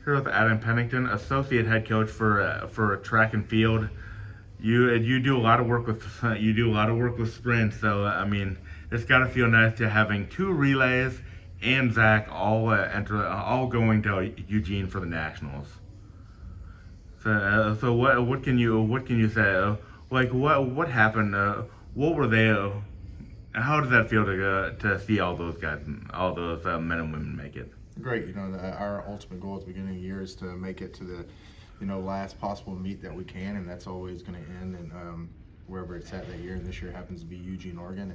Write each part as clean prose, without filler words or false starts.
here with Adam Pennington, associate head coach for track and field. You do a lot of work with you do a lot of work with sprints. So I mean, it's got to feel nice to having two relays and Zach all going to Eugene for the nationals. So what can you say? Like what happened? What were they? How did that feel to see all those guys, all those men and women make it? Great. Our ultimate goal at the beginning of the year is to make it to the, last possible meet that we can, and that's always going to end in wherever it's at that year. And this year happens to be Eugene, Oregon,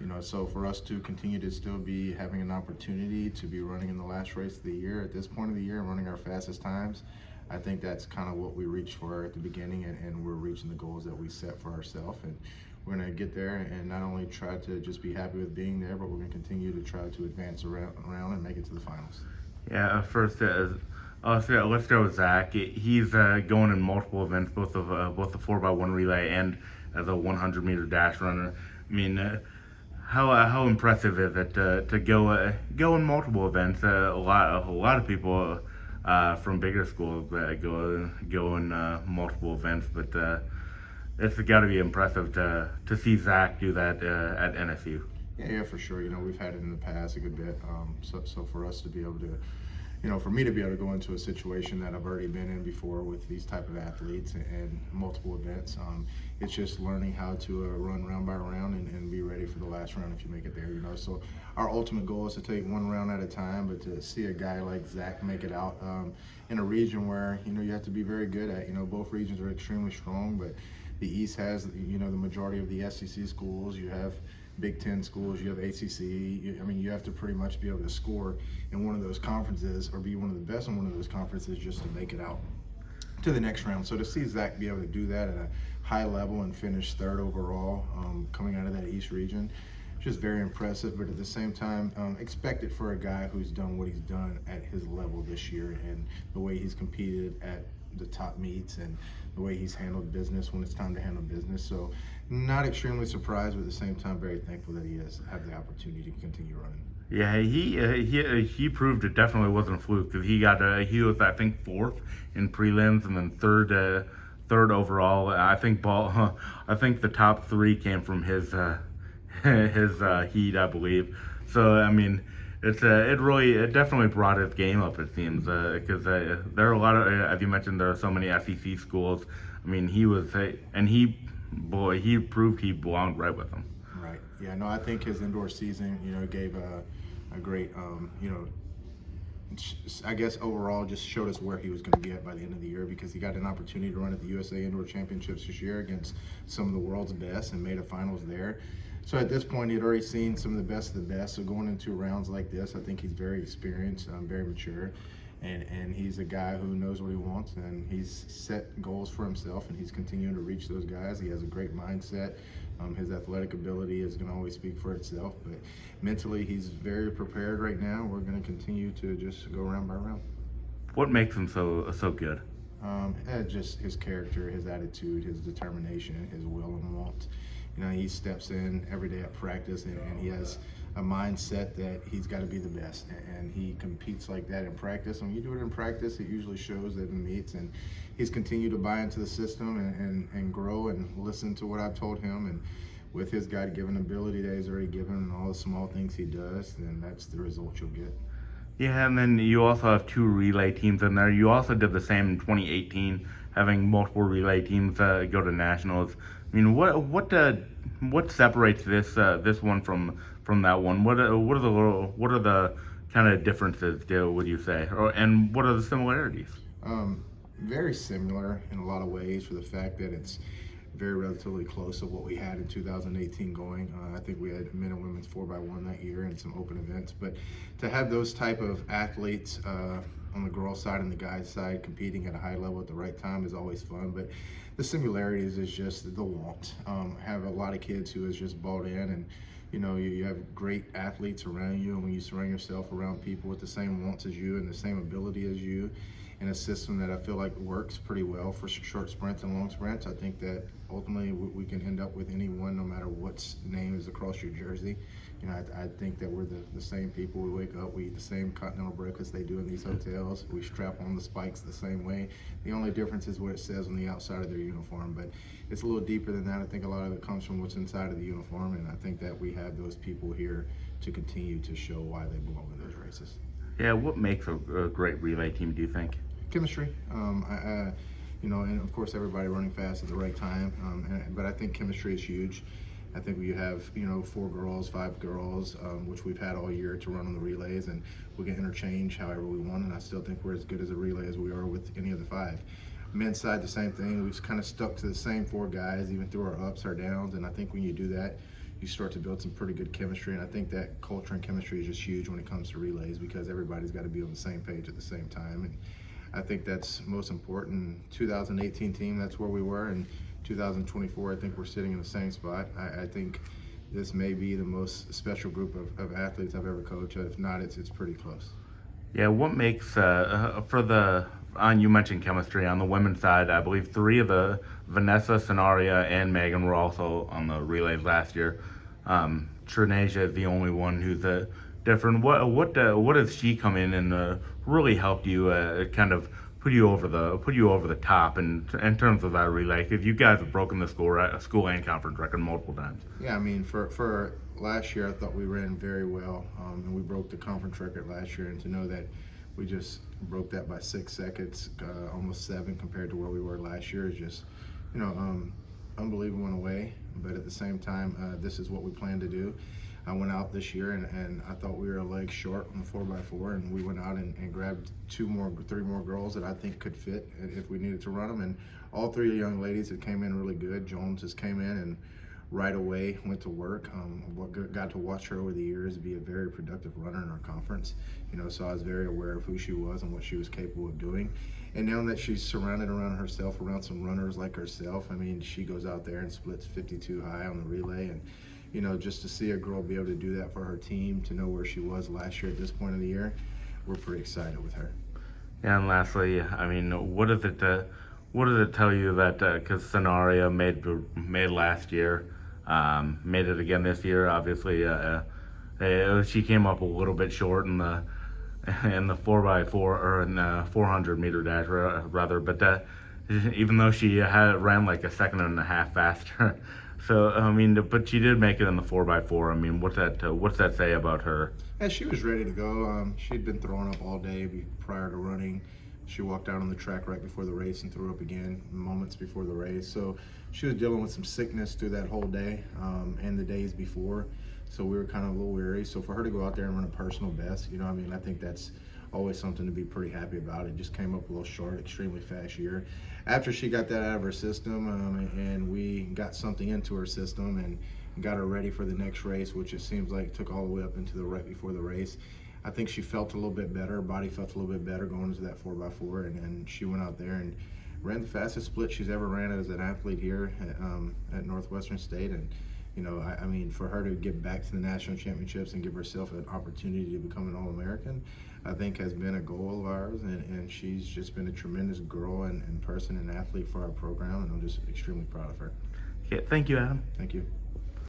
and so for us to continue to still be having an opportunity to be running in the last race of the year at this point of the year and running our fastest times, I think that's kind of what we reached for at the beginning, and we're reaching the goals that we set for ourselves. And we're going to get there and not only try to just be happy with being there, but we're going to continue to try to advance around and make it to the finals. Yeah, first, let's start with Zach. He's going in multiple events, both the 4x1 relay and as a 100-meter dash runner. I mean, how impressive is it to go in multiple events? A lot of people from bigger schools go in multiple events, but it's got to be impressive to see Zach do that at NSU. Yeah, for sure. We've had it in the past a good bit. So for us to be able to, for me to be able to go into a situation that I've already been in before with these type of athletes and multiple events, it's just learning how to run round by round and be ready for the last round if you make it there. So our ultimate goal is to take one round at a time, but to see a guy like Zach make it out in a region where you have to be very good at. Both regions are extremely strong, but the East has the majority of the SEC schools. You have Big Ten schools, you have ACC. You have to pretty much be able to score in one of those conferences or be one of the best in one of those conferences just to make it out to the next round. So to see Zach be able to do that at a high level and finish third overall coming out of that East region, just very impressive. But at the same time, expected for a guy who's done what he's done at his level this year and the way he's competed at the top meets and the way he's handled business when it's time to handle business. So not extremely surprised, but at the same time very thankful that he has had the opportunity to continue running. Yeah, he proved it definitely wasn't a fluke because he was I think fourth in prelims and then third overall. I think the top three came from his heat, I believe. So I mean, it definitely brought his game up. It seems because there are a lot of, as you mentioned, there are so many SEC schools. I mean, he proved he belonged right with them. Right. Yeah. No, I think his indoor season, gave a great, I guess overall just showed us where he was going to be at by the end of the year because he got an opportunity to run at the USA Indoor Championships this year against some of the world's best and made a finals there. So at this point, he'd already seen some of the best of the best. So going into rounds like this, I think he's very experienced, very mature, and he's a guy who knows what he wants, and he's set goals for himself, and he's continuing to reach those guys. He has a great mindset. His athletic ability is going to always speak for itself, but mentally he's very prepared right now. We're going to continue to just go round by round. What makes him so good? Just his character, his attitude, his determination, his will and want. He steps in every day at practice and he has a mindset that he's got to be the best, and he competes like that in practice. And when you do it in practice, it usually shows that in meets, and he's continued to buy into the system and grow and listen to what I've told him. And with his God-given ability that he's already given and all the small things he does, then that's the result you'll get. Yeah, and then you also have two relay teams in there. You also did the same in 2018, having multiple relay teams go to nationals. I mean, what separates this one from that one? What are the kind of differences? Would you say, and what are the similarities? Very similar in a lot of ways for the fact that it's very relatively close to what we had in 2018 going. I think we had men and women's 4x1 that year and some open events. But to have those type of athletes on the girls' side and the guys' side competing at a high level at the right time is always fun. But the similarities is just the want. Have a lot of kids who has just bought in, and you have great athletes around you, and when you surround yourself around people with the same wants as you and the same ability as you, in a system that I feel like works pretty well for short sprints and long sprints, I think that ultimately we can end up with anyone, no matter what name is across your jersey, You know, I think that we're the same people. We wake up, we eat the same continental breakfast they do in these hotels. We strap on the spikes the same way. The only difference is what it says on the outside of their uniform, but it's a little deeper than that. I think a lot of it comes from what's inside of the uniform, and I think that we have those people here to continue to show why they belong in those races. Yeah, what makes a great relay team, do you think? Chemistry. You know, and of course everybody running fast at the right time. But I think chemistry is huge. I think we have, you know, 4 girls, 5 girls, which we've had all year to run on the relays, and we can interchange however we want. And I still think we're as good as a relay as we are with any of the 5. Men's side, the same thing. We've kind of stuck to the same 4 guys, even through our ups, our downs. And I think when you do that, you start to build some pretty good chemistry. And I think that culture and chemistry is just huge when it comes to relays, because everybody's got to be on the same page at the same time. And I think that's most important. 2018 team, that's where we were. And 2024, I think we're sitting in the same spot. I think this may be the most special group of athletes I've ever coached. If not, it's pretty close. Yeah, what makes you mentioned chemistry on the women's side. I believe 3 of the Vanessa, Scenaria, and Megan were also on the relays last year. Trinasia is the only one who's different. What does she come in and really helped you kind of put you over the top in terms of that relay? Because you guys have broken the school and conference record multiple times. Yeah, I mean, for last year, I thought we ran very well, and we broke the conference record last year. And to know that we just broke that by 6 seconds, almost 7 compared to where we were last year, is just, you know, unbelievable in a way. But at the same time, this is what we plan to do. I went out this year and I thought we were a leg short on the 4x4, and we went out and grabbed 3 more girls that I think could fit if we needed to run them. And all 3 young ladies that came in really good. Jones just came in and right away went to work. Got to watch her over the years be a very productive runner in our conference. You know, so I was very aware of who she was and what she was capable of doing. And now that she's surrounded around some runners like herself, I mean, she goes out there and splits 52 high on the relay. And you know, just to see a girl be able to do that for her team, to know where she was last year at this point of the year, we're pretty excited with her. Yeah, and lastly, I mean, what does it tell you that because Scenaria made last year, made it again this year? Obviously, she came up a little bit short in the 4x4 or in the 400 meter dash rather, but even though she ran like a second and a half faster. So I mean, but she did make it in the 4x4. I mean, what's that say about her? Yeah, she was ready to go. She'd been throwing up all day prior to running. She walked out on the track right before the race and threw up again moments before the race. So she was dealing with some sickness through that whole day and the days before. So we were kind of a little weary. So for her to go out there and run a personal best, you know, I mean, I think that's always something to be pretty happy about. It just came up a little short, extremely fast year. After she got that out of her system and we got something into her system and got her ready for the next race, which it seems like took all the way up into the right before the race, I think she felt a little bit better. Her body felt a little bit better going into that 4x4, and she went out there and ran the fastest split she's ever ran as an athlete here at Northwestern State. And you know, I mean, for her to get back to the national championships and give herself an opportunity to become an All-American, I think has been a goal of ours, and she's just been a tremendous girl and person and athlete for our program, and I'm just extremely proud of her. Okay, thank you, Adam. Thank you.